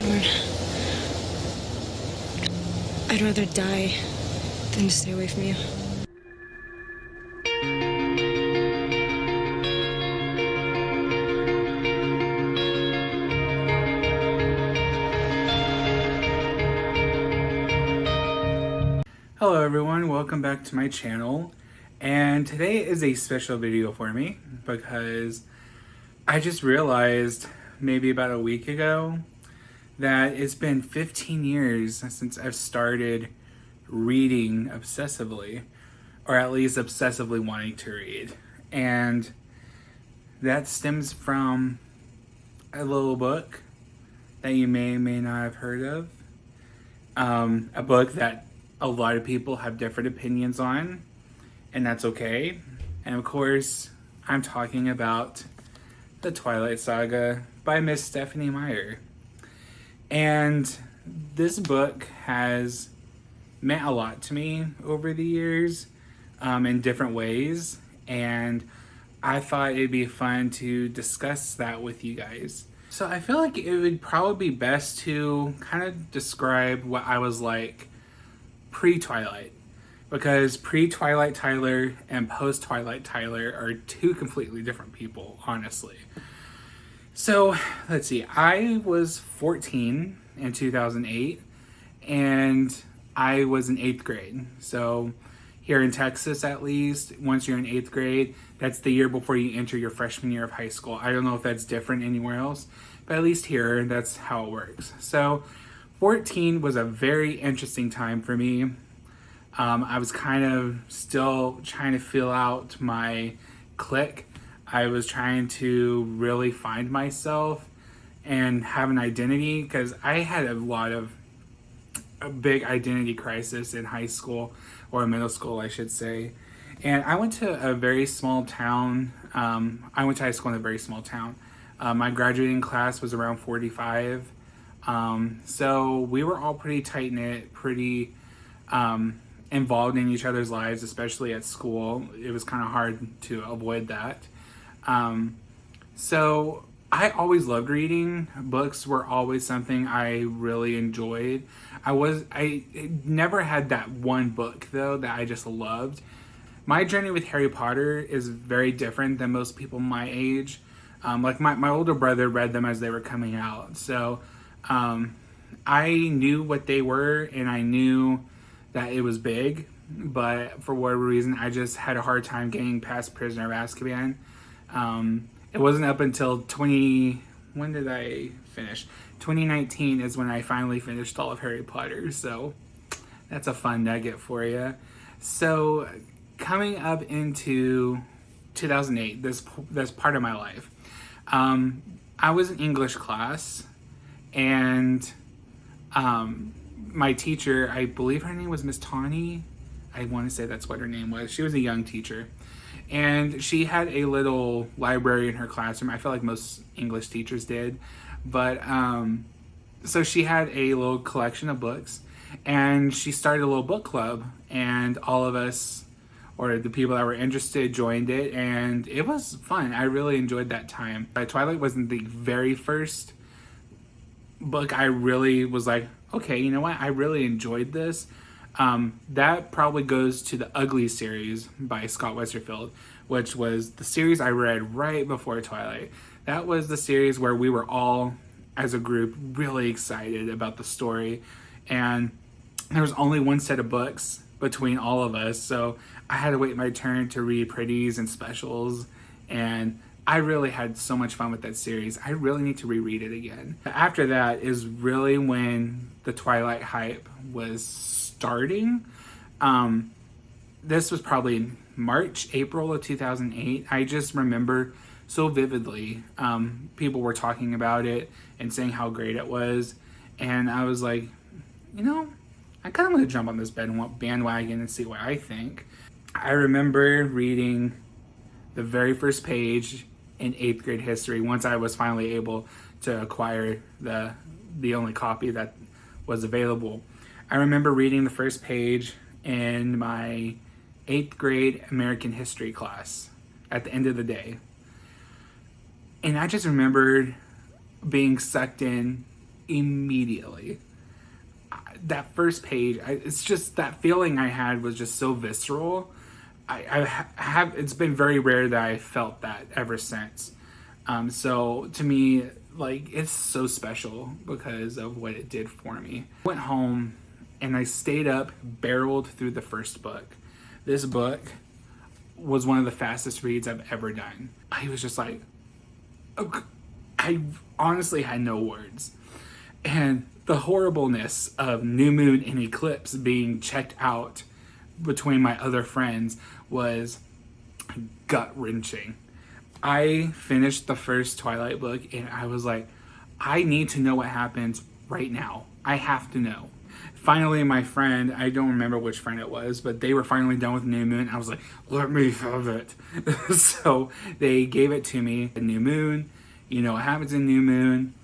Lord, I'd rather die than to stay away from you. Hello everyone, welcome back to my channel. And today is a special video for me because I just realized maybe about a week ago that it's been 15 years since I've started reading obsessively, or at least obsessively wanting to read. And that stems from a little book that you may or may not have heard of. A book that a lot of people have different opinions on, and that's okay. And of course, I'm talking about the Twilight Saga by Miss Stephenie Meyer. And this book has meant a lot to me over the years, in different ways, and I thought it'd be fun to discuss that with you guys. So I feel like it would probably be best to kind of describe what I was like pre-Twilight, because pre-Twilight Tyler and post-Twilight Tyler are two completely different people, honestly. So let's see, I was 14 in 2008 and I was in 8th grade. So here in Texas, at least, once you're in 8th grade, that's the year before you enter your freshman year of high school. I don't know if that's different anywhere else, but at least here, that's how it works. So 14 was a very interesting time for me. I was kind of still trying to fill out my clique. I was trying to really find myself and have an identity, because I had a big identity crisis in high school, or middle school, I should say. And I went to a very small town. I went to high school in a very small town. My graduating class was around 45. So we were all pretty tight-knit, pretty involved in each other's lives, especially at school. It was kind of hard to avoid that. So I always loved reading. Books were always something I really enjoyed. I never had that one book, though, that I just loved. My journey with Harry Potter is very different than most people my age. Like my older brother read them as they were coming out. So I knew what they were, and I knew that it was big, but for whatever reason, I just had a hard time getting past Prisoner of Azkaban. It wasn't up until when did I finish? 2019 is when I finally finished all of Harry Potter, so that's a fun nugget for you. So coming up into 2008, this part of my life, I was in English class, and my teacher, I believe her name was Miss Tawny. I want to say that's what her name was. She was a young teacher. And she had a little library in her classroom. I feel like most English teachers did. But, so she had a little collection of books. And she started a little book club. And all of us, or the people that were interested, joined it. And it was fun. I really enjoyed that time. Twilight wasn't the very first book I really was like, okay, you know what? I really enjoyed this. That probably goes to the Ugly series by Scott Westerfield, which was the series I read right before Twilight. That was the series where we were all, as a group, really excited about the story. And there was only one set of books between all of us, so I had to wait my turn to read Pretties and Specials, and I really had so much fun with that series. I really need to reread it again. After that is really when the Twilight hype was starting. This was probably March, April of 2008. I just remember so vividly. People were talking about it and saying how great it was. And I was like, you know, I kind of want to jump on this bandwagon and see what I think. I remember reading the very first page in 8th grade history once I was finally able to acquire the only copy that was available. I remember reading the first page in my 8th grade American history class at the end of the day. And I just remembered being sucked in immediately. That first page, it's just that feeling I had was just so visceral. It's been very rare that I felt that ever since. So to me, like, it's so special because of what it did for me. I went home and I stayed up, barreled through the first book. This book was one of the fastest reads I've ever done. I was just like, I honestly had no words. And the horribleness of new moon and eclipse being checked out between my other friends was gut-wrenching. I finished the first Twilight book and I was like, I need to know what happens right now. I have to know. Finally, my friend, I don't remember which friend it was, but they were finally done with New Moon. I was like, let me have it. So they gave it to me. New Moon, you know what happens in New Moon,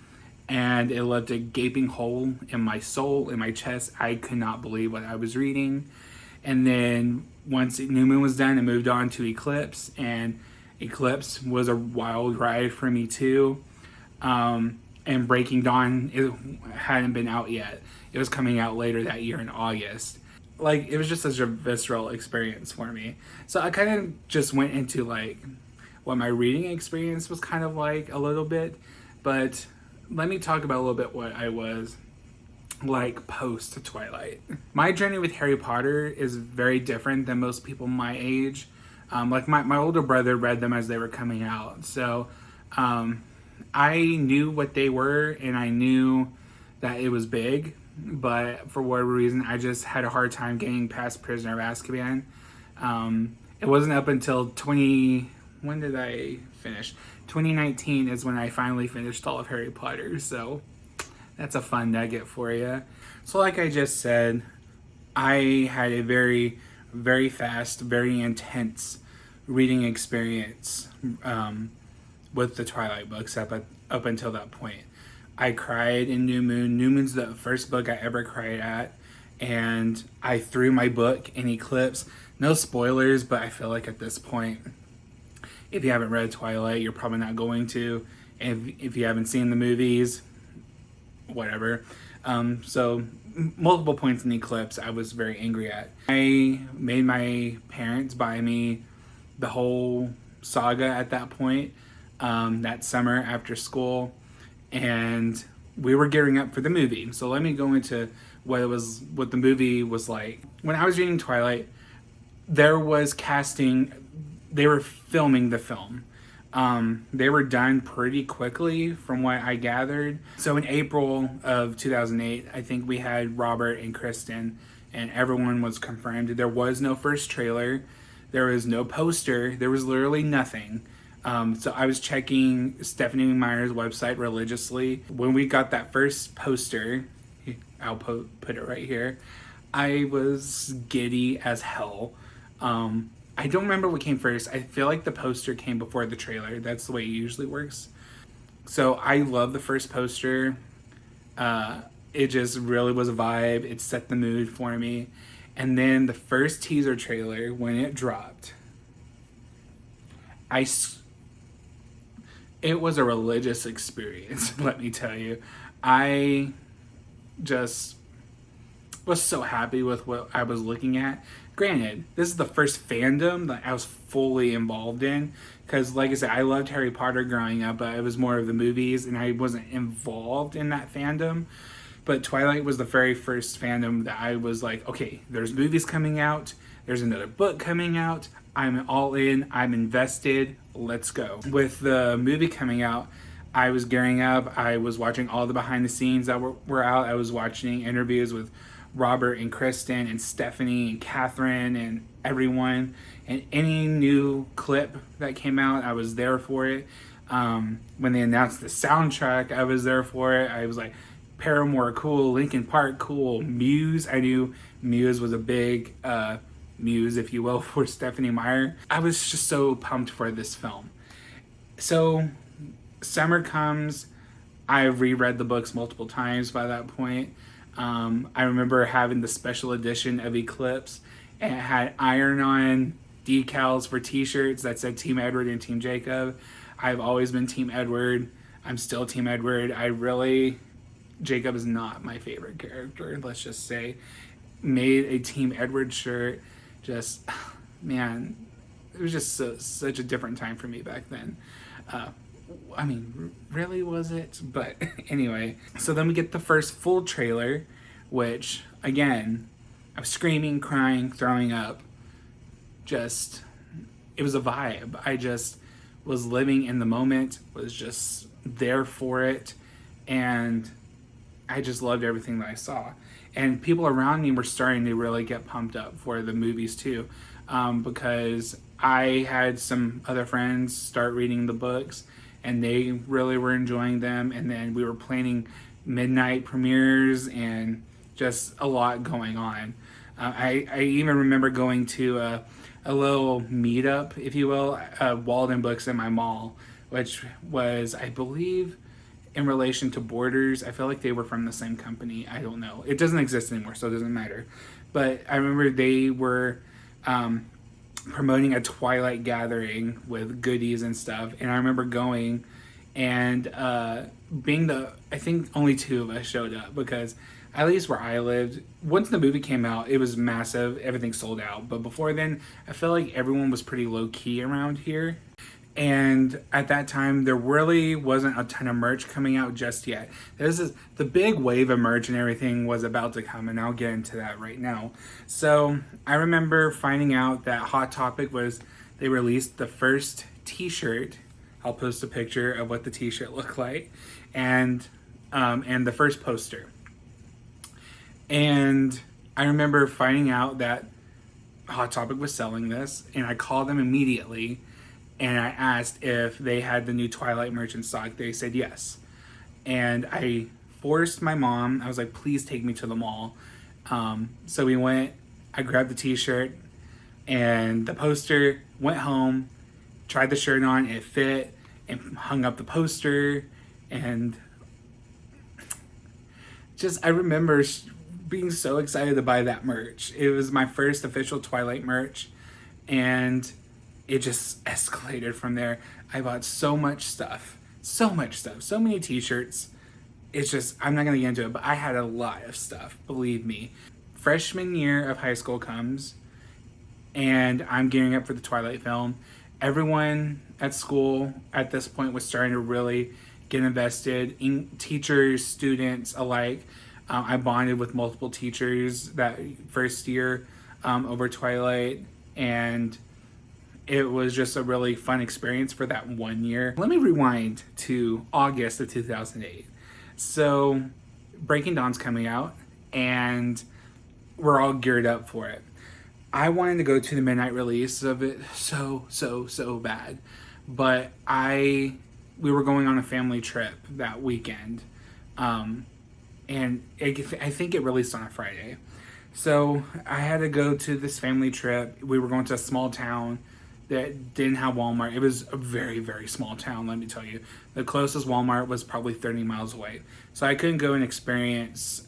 and it left a gaping hole in my soul, in my chest. I could not believe what I was reading. And then once New Moon was done, it moved on to Eclipse, and Eclipse was a wild ride for me too. And Breaking Dawn, it hadn't been out yet. It was coming out later that year in August. Like, it was just such a visceral experience for me. So I kind of just went into like what my reading experience was kind of like a little bit. But let me talk about a little bit what I was like post Twilight. My journey with Harry Potter is very different than most people my age. Like my older brother read them as they were coming out. So I knew what they were and I knew that it was big, but for whatever reason, I just had a hard time getting past Prisoner of Azkaban. It wasn't up until when did I finish? 2019 is when I finally finished all of Harry Potter, so that's a fun nugget for you. So like I just said, I had a very, very fast, very intense reading experience with the Twilight books up until that point. I cried in New Moon. New Moon's the first book I ever cried at, and I threw my book in Eclipse. No spoilers, but I feel like at this point, if you haven't read Twilight, you're probably not going to. If you haven't seen the movies, whatever. So multiple points in Eclipse I was very angry at. I made my parents buy me the whole saga at that point, that summer after school, and we were gearing up for the movie. So let me go into what the movie was like. When I was reading Twilight, there was casting. They were filming the film. They were done pretty quickly from what I gathered. So in April of 2008, I think we had Robert and Kristen, and everyone was confirmed. There was no first trailer. There was no poster. There was literally nothing. So I was checking Stephanie Meyer's website religiously. When we got that first poster, I'll put it right here, I was giddy as hell. I don't remember what came first. I feel like the poster came before the trailer. That's the way it usually works. So I love the first poster. It just really was a vibe. It set the mood for me. And then the first teaser trailer, when it dropped, it was a religious experience, let me tell you. I just was so happy with what I was looking at. Granted, this is the first fandom that I was fully involved in, because like I said, I loved Harry Potter growing up, but it was more of the movies and I wasn't involved in that fandom. But Twilight was the very first fandom that I was like, okay, there's movies coming out, there's another book coming out, I'm all in, I'm invested, let's go. With the movie coming out, I was gearing up, I was watching all the behind the scenes that were out, I was watching interviews with Robert and Kristen and Stephanie and Catherine and everyone, and any new clip that came out, I was there for it. When they announced the soundtrack, I was there for it. I was like, Paramore, cool. Linkin Park, cool. Muse, I knew Muse was a big muse, if you will, for Stephanie Meyer. I was just so pumped for this film. So summer comes. I've reread the books multiple times by that point. I remember having the special edition of Eclipse, and it had iron-on decals for t-shirts that said Team Edward and Team Jacob. I've always been Team Edward. I'm still Team Edward. Jacob is not my favorite character, let's just say. Made a Team Edward shirt. Just, man, it was just such a different time for me back then. I mean, really, was it? But anyway, so then we get the first full trailer, which, again, I was screaming, crying, throwing up. Just, it was a vibe. I just was living in the moment, was just there for it, and I just loved everything that I saw. And people around me were starting to really get pumped up for the movies too, because I had some other friends start reading the books, and they really were enjoying them. And then we were planning midnight premieres and just a lot going on. I even remember going to a little meetup, if you will, Walden Books in my mall, which was, I believe, in relation to Borders. I feel like they were from the same company. I don't know. It doesn't exist anymore, so it doesn't matter. But I remember they were promoting a Twilight gathering with goodies and stuff. And I remember going and being I think only two of us showed up, because at least where I lived, once the movie came out, it was massive. Everything sold out. But before then, I feel like everyone was pretty low key around here. And at that time, there really wasn't a ton of merch coming out just yet. The big wave of merch and everything was about to come, and I'll get into that right now. So I remember finding out that Hot Topic they released the first t-shirt. I'll post a picture of what the t-shirt looked like, and the first poster. And I remember finding out that Hot Topic was selling this, and I called them immediately. And I asked if they had the new Twilight merch in stock. They said yes. And I forced my mom. I was like, please take me to the mall. So we went. I grabbed the t-shirt and the poster, went home, tried the shirt on. It fit, and hung up the poster. And just, I remember being so excited to buy that merch. It was my first official Twilight merch. And it just escalated from there. I bought so much stuff, so many t-shirts. It's just, I'm not gonna get into it, but I had a lot of stuff, believe me. Freshman year of high school comes, and I'm gearing up for the Twilight film. Everyone at school at this point was starting to really get invested, teachers, students alike. I bonded with multiple teachers that first year over Twilight, and it was just a really fun experience for that 1 year. Let me rewind to August of 2008. So Breaking Dawn's coming out, and we're all geared up for it. I wanted to go to the midnight release of it so bad. But we were going on a family trip that weekend. And I think it released on a Friday. So I had to go to this family trip. We were going to a small town that didn't have Walmart. It was a very, very small town, let me tell you. The closest Walmart was probably 30 miles away. So I couldn't go and experience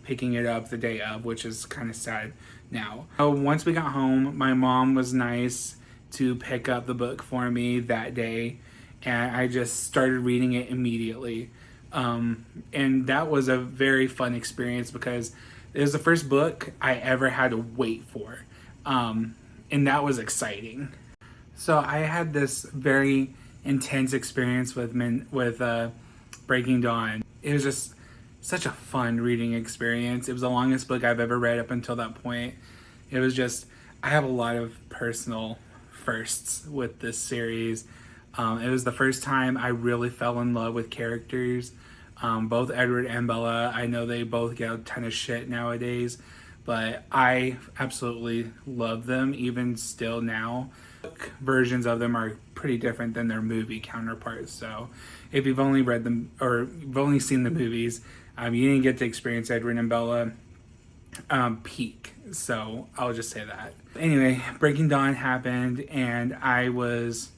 picking it up the day of, which is kind of sad now. So once we got home, my mom was nice to pick up the book for me that day, and I just started reading it immediately. And that was a very fun experience, because it was the first book I ever had to wait for. And that was exciting. So I had this very intense experience with Breaking Dawn. It was just such a fun reading experience. It was the longest book I've ever read up until that point. It was just, I have a lot of personal firsts with this series. It was the first time I really fell in love with characters. Both Edward and Bella. I know they both get a ton of shit nowadays, but I absolutely love them even still now. Versions of them are pretty different than their movie counterparts. So if you've only read them or you've only seen the movies, you didn't get to experience Edward and Bella peak. So I'll just say that. Anyway, Breaking Dawn happened, and I was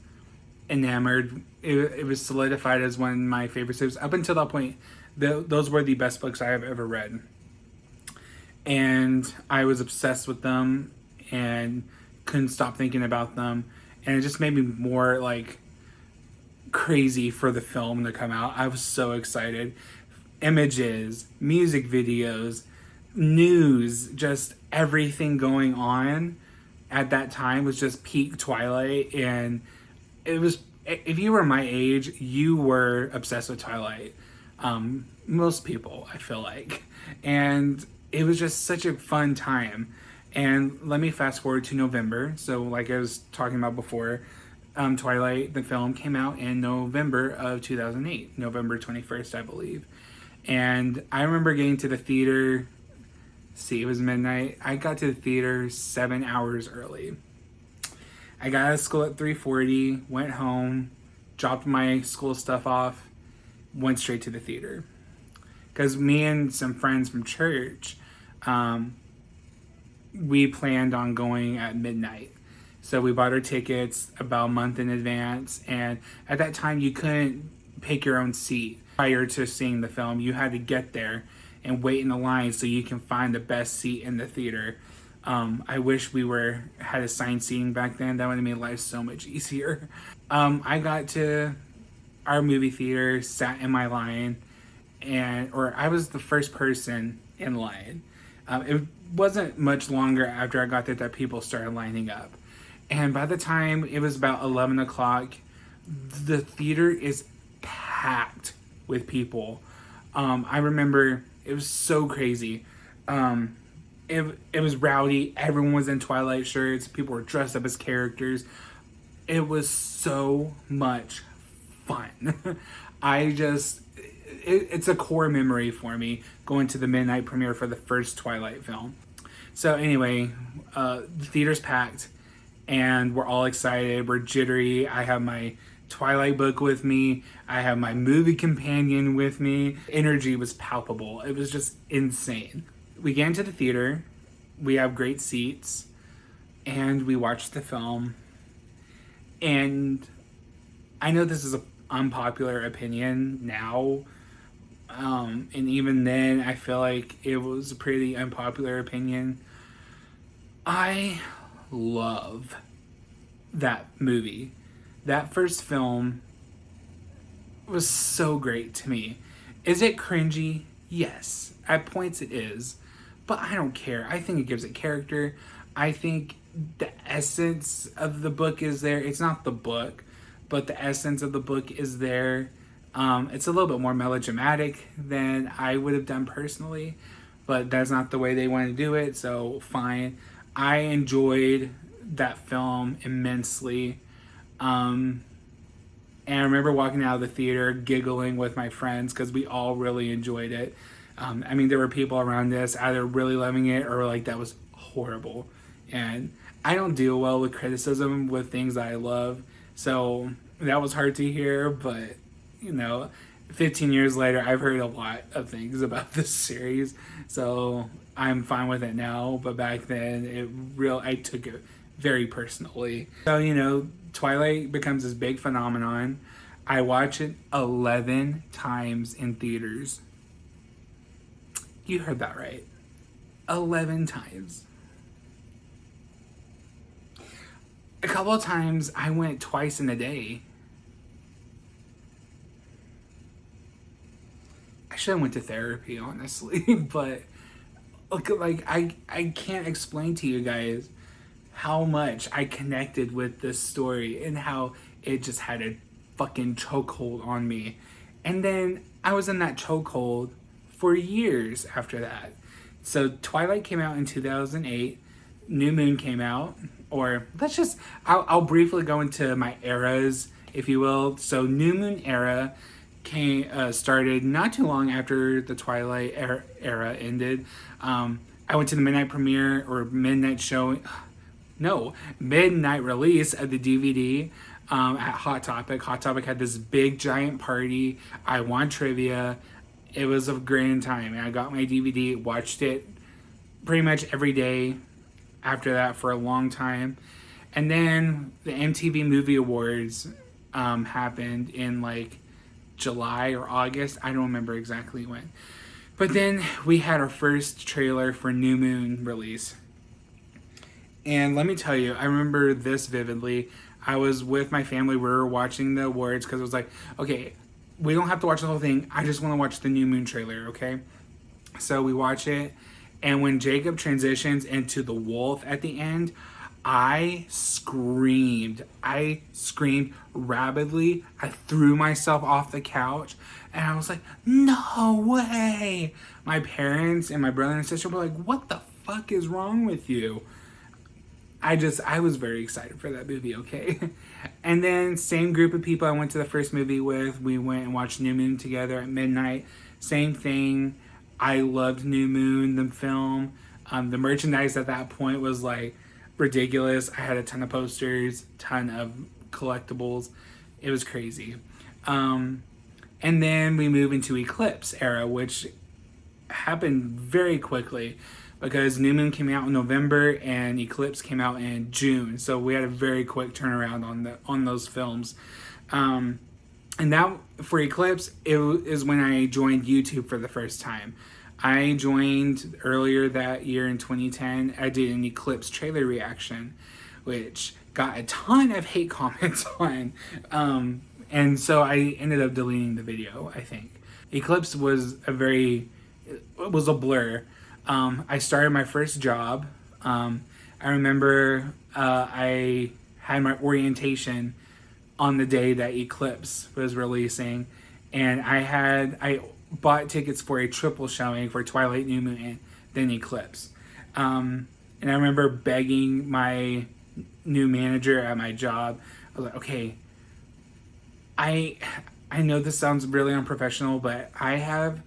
enamored. It was solidified as one of my favorite series. Up until that point, those were the best books I have ever read. And I was obsessed with them and couldn't stop thinking about them. And it just made me more like crazy for the film to come out. I was so excited. images, music videos, news, just everything going on at that time was just peak Twilight. And it was, if you were my age, you were obsessed with Twilight. Most people, I feel like. And it was just such a fun time. And let me fast forward to November. So, like I was talking about before, Twilight, the film, came out in November of 2008, November 21st, I believe. And I remember getting to the theater. See, it was midnight. I got to the theater 7 hours early. I got out of school at 3:40, went home, dropped my school stuff off, went straight to the theater. Because me and some friends from church, we planned on going at midnight. So we bought our tickets about a month in advance. And at that time, you couldn't pick your own seat prior to seeing the film. You had to get there and wait in the line so you can find the best seat in the theater. I wish we had assigned seating back then. That would have made life so much easier. I got to our movie theater, sat in my line, or I was the first person in line. It wasn't much longer after I got there that people started lining up. And by the time it was about 11 o'clock, the theater is packed with people. I remember it was so crazy. It was rowdy. Everyone was in Twilight shirts. People were dressed up as characters. It was so much fun. It's a core memory for me going to the midnight premiere for the first Twilight film. So anyway, the theater's packed and we're all excited. We're jittery. I have my Twilight book with me. I have my movie companion with me. Energy was palpable. It was just insane. We get into the theater. We have great seats. And we watch the film. And I know this is an unpopular opinion now. And even then, I feel like it was a pretty unpopular opinion. I love that movie. That first film was so great to me. Is it cringy? Yes. At points it is. But I don't care. I think it gives it character. I think the essence of the book is there. It's not the book, but the essence of the book is there. It's a little bit more melodramatic than I would have done personally, but that's not the way they want to do it, so fine. I enjoyed that film immensely. And I remember walking out of the theater giggling with my friends because we all really enjoyed it. I mean, there were people around us either really loving it or like, that was horrible. And I don't deal well with criticism with things that I love. So that was hard to hear, but 15 years later, I've heard a lot of things about this series. So I'm fine with it now. But back then, I took it very personally. So, Twilight becomes this big phenomenon. I watch it 11 times in theaters. You heard that right. 11 times. A couple of times I went twice in a day. I should have went to therapy, honestly. But I can't explain to you guys how much I connected with this story and how it just had a fucking chokehold on me. And then I was in that chokehold for years after that. So Twilight came out in 2008. New Moon came out. I'll briefly go into my eras, if you will. So New Moon era started not too long after the Twilight era ended. I went to the midnight premiere or midnight showing. No, midnight release of the DVD at Hot Topic. Hot Topic had this big giant party. I won trivia. It was a grand time. And I got my DVD, watched it pretty much every day after that for a long time. And then the MTV Movie Awards happened in like July or August. I don't remember exactly when. But then we had our first trailer for New Moon release. And let me tell you, I remember this vividly. I was with my family. We were watching the awards because it was like, okay, we don't have to watch the whole thing. I just want to watch the New Moon trailer, okay? So we watch it, and when Jacob transitions into the wolf at the end, I screamed. I screamed rabidly. I threw myself off the couch, and I was like, no way. My parents and my brother and sister were like, what the fuck is wrong with you? I was very excited for that movie, okay? And then same group of people I went to the first movie with, we went and watched New Moon together at midnight. Same thing. I loved New Moon, the film. The merchandise at that point was like ridiculous. I had a ton of posters, ton of collectibles. It was crazy. And then we move into Eclipse era, which happened very quickly because New Moon came out in November and Eclipse came out in June. So we had a very quick turnaround on those films. And that, for Eclipse, it is when I joined YouTube for the first time. I joined earlier that year in 2010. I did an Eclipse trailer reaction, which got a ton of hate comments on. And so I ended up deleting the video, I think. Eclipse was a blur. I started my first job. I remember I had my orientation on the day that Eclipse was releasing, and I bought tickets for a triple showing for Twilight, New Moon, and then Eclipse. And I remember begging my new manager at my job. I was like, okay, I know this sounds really unprofessional, but I have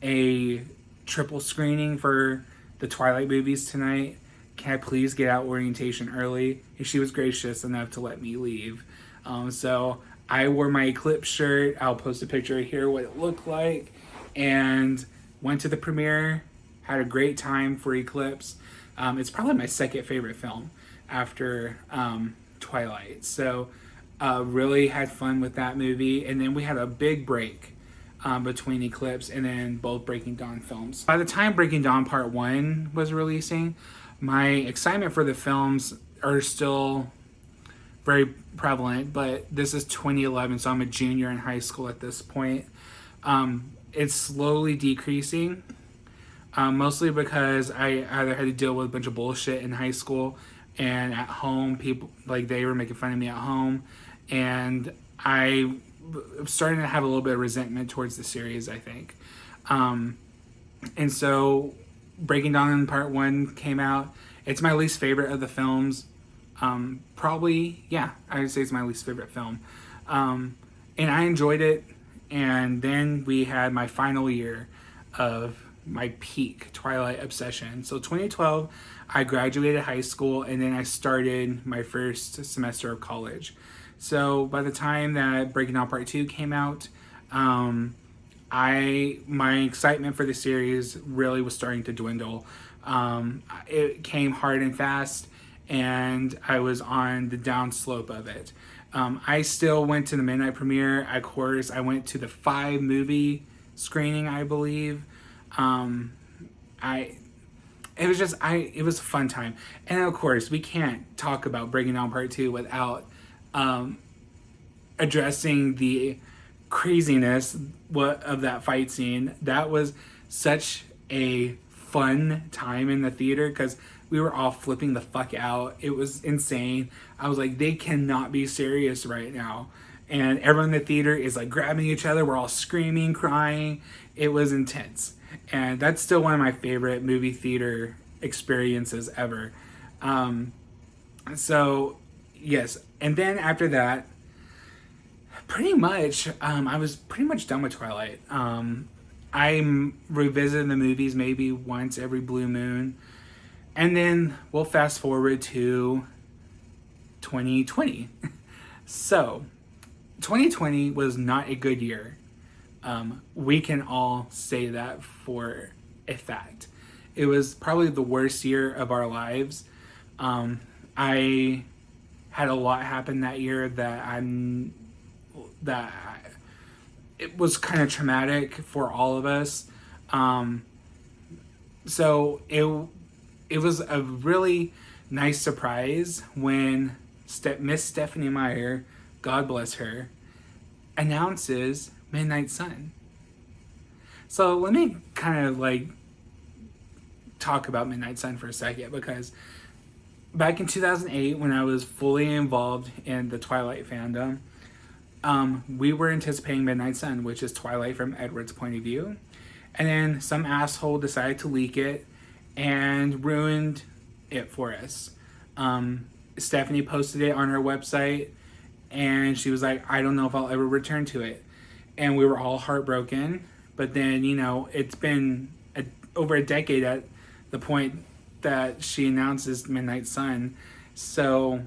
a triple screening for the Twilight movies tonight. Can I please get out orientation early? And she was gracious enough to let me leave. So I wore my Eclipse shirt. I'll post a picture here what it looked like, and went to the premiere. Had a great time for Eclipse. It's probably my second favorite film after Twilight. So really had fun with that movie. And then we had a big break between Eclipse and then both Breaking Dawn films. By the time Breaking Dawn Part 1 was releasing, my excitement for the films are still very prevalent, but this is 2011, so I'm a junior in high school at this point. It's slowly decreasing, mostly because I either had to deal with a bunch of bullshit in high school, and at home, people, like, they were making fun of me at home, and I starting to have a little bit of resentment towards the series, I think. And so Breaking Dawn Part 1 came out. It's my least favorite of the films. Probably, yeah, I would say it's my least favorite film. And I enjoyed it. And then we had my final year of my peak Twilight obsession. So 2012, I graduated high school, and then I started my first semester of college. So by the time that Breaking Dawn Part 2 came out, my excitement for the series really was starting to dwindle. It came hard and fast, and I was on the downslope of it. I still went to the midnight premiere. Of course, I went to the 5 movie screening, I believe. It was a fun time. And of course, we can't talk about Breaking Dawn Part 2 without addressing the craziness of that fight scene. That was such a fun time in the theater because we were all flipping the fuck out. It was insane. I was like, they cannot be serious right now. And everyone in the theater is like grabbing each other. We're all screaming, crying. It was intense. And that's still one of my favorite movie theater experiences ever. So, yes. And then after that, pretty much, I was pretty much done with Twilight. I'm revisiting the movies maybe once every blue moon. And then we'll fast forward to 2020. So, 2020 was not a good year. We can all say that for a fact. It was probably the worst year of our lives. I had a lot happen that year it was kind of traumatic for all of us. So it was a really nice surprise when Miss Stephanie Meyer, God bless her, announces Midnight Sun. So let me kind of like talk about Midnight Sun for a second, because back in 2008, when I was fully involved in the Twilight fandom, we were anticipating Midnight Sun, which is Twilight from Edward's point of view. And then some asshole decided to leak it and ruined it for us. Stephanie posted it on her website, and she was like, I don't know if I'll ever return to it. And we were all heartbroken. But then, you know, it's been over a decade at the point that she announces Midnight Sun. So,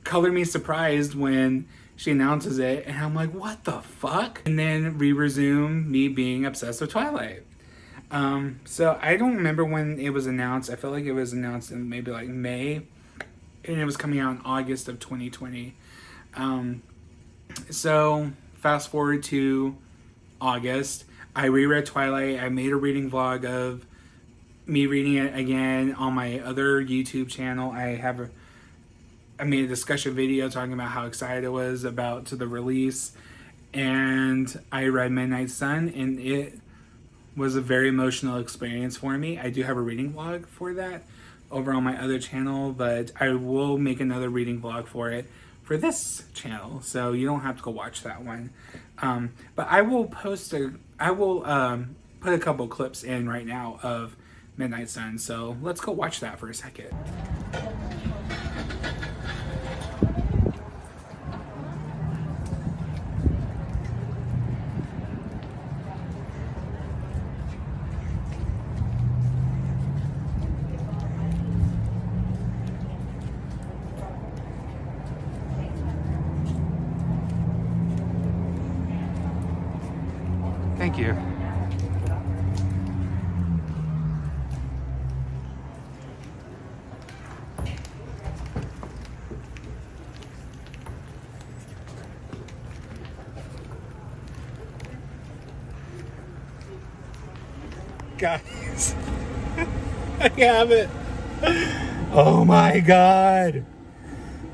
color me surprised when she announces it, and I'm like, what the fuck? And then we resume me being obsessed with Twilight. So I don't remember when it was announced. I feel like it was announced in maybe like May, and it was coming out in August of 2020. So fast forward to August, I reread Twilight. I made a reading vlog of me reading it again on my other YouTube channel. I made a discussion video talking about how excited I was about to the release, and I read Midnight Sun, and it was a very emotional experience for me. I do have a reading vlog for that over on my other channel, but I will make another reading vlog for it for this channel, so you don't have to go watch that one. But I will put a couple clips in right now of Midnight Sun, so let's go watch that for a second. Thank you. Guys, I have it. Oh my god.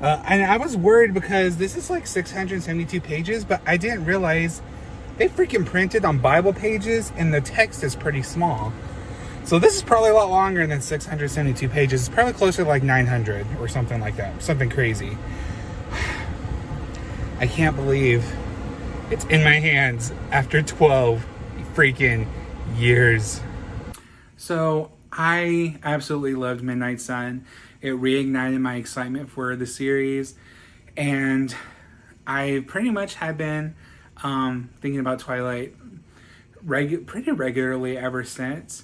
And I was worried because this is like 672 pages, but I didn't realize they freaking printed on Bible pages and the text is pretty small. So this is probably a lot longer than 672 pages. It's probably closer to like 900 or something like that. Something crazy. I can't believe it's in my hands after 12 freaking years. So I absolutely loved Midnight Sun. It reignited my excitement for the series, and I pretty much had been thinking about Twilight pretty regularly ever since.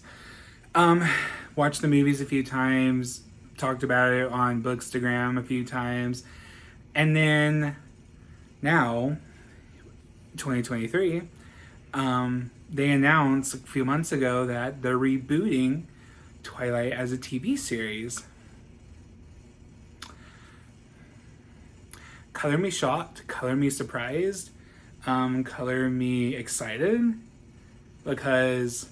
Watched the movies a few times, talked about it on Bookstagram a few times, and then now, 2023, they announced a few months ago that they're rebooting Twilight as a TV series. Color me shocked, color me surprised, color me excited, because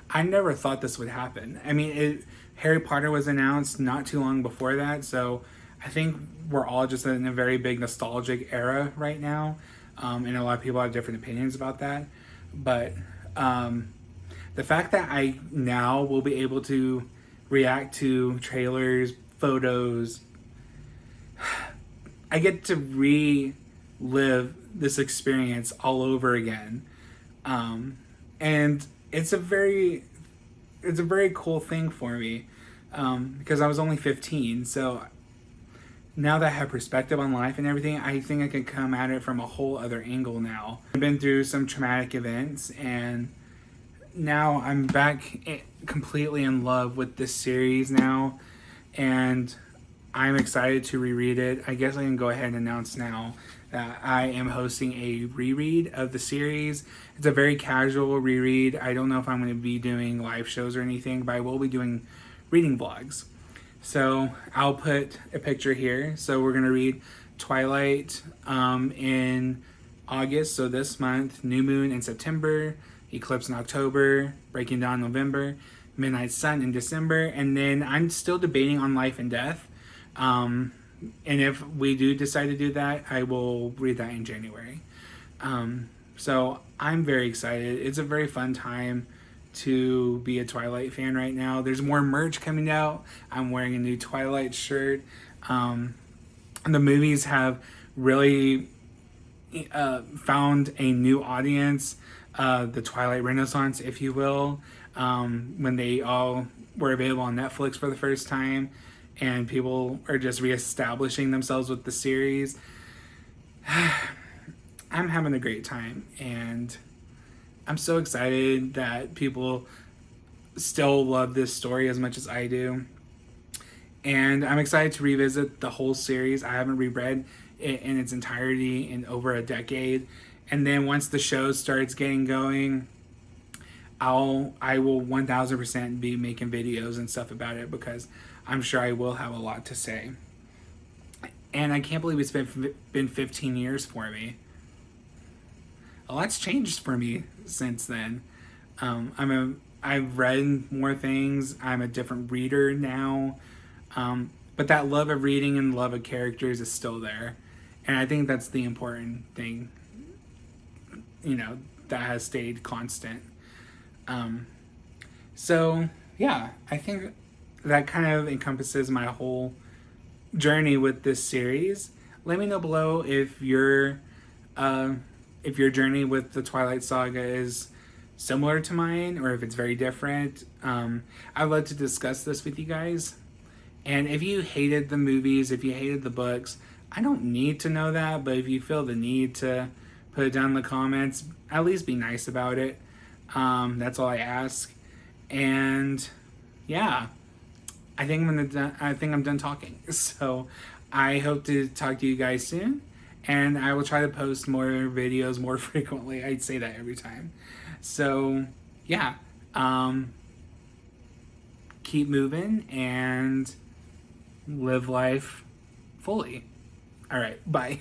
I never thought this would happen. I mean, Harry Potter was announced not too long before that, so I think we're all just in a very big nostalgic era right now, and a lot of people have different opinions about that. But the fact that I now will be able to react to trailers, photos, I get to relive this experience all over again, and it's a very cool thing for me, because I was only 15, so now that I have perspective on life and everything, I think I can come at it from a whole other angle now. I've been through some traumatic events, and now I'm back completely in love with this series now, and I'm excited to reread it. I guess I can go ahead and announce now that I am hosting a reread of the series. It's a very casual reread. I don't know if I'm going to be doing live shows or anything, but I will be doing reading vlogs. So I'll put a picture here. So we're going to read Twilight in August, so this month, New Moon in September, Eclipse in October, Breaking Dawn in November, Midnight Sun in December, and then I'm still debating on Life and Death. And if we do decide to do that, I will read that in January. So I'm very excited. It's a very fun time to be a Twilight fan right now. There's more merch coming out. I'm wearing a new Twilight shirt. The movies have really found a new audience, the Twilight Renaissance, if you will, when they all were available on Netflix for the first time, and people are just reestablishing themselves with the series. I'm having a great time, and I'm so excited that people still love this story as much as I do. And I'm excited to revisit the whole series. I haven't reread it in its entirety in over a decade. And then once the show starts getting going, I will 1000% be making videos and stuff about it, because I'm sure I will have a lot to say. And I can't believe it's been 15 years for me. A lot's changed for me since then. I've read more things. I'm a different reader now. But that love of reading and love of characters is still there. And I think that's the important thing, that has stayed constant. So, yeah, I think that kind of encompasses my whole journey with this series. Let me know below if your journey with the Twilight Saga is similar to mine, or if it's very different. I'd love to discuss this with you guys. And if you hated the movies, if you hated the books, I don't need to know that, but if you feel the need to put it down in the comments, at least be nice about it. That's all I ask. And yeah, I think I'm done talking. So I hope to talk to you guys soon, and I will try to post more videos more frequently. I'd say that every time. So yeah, keep moving and live life fully. All right, bye.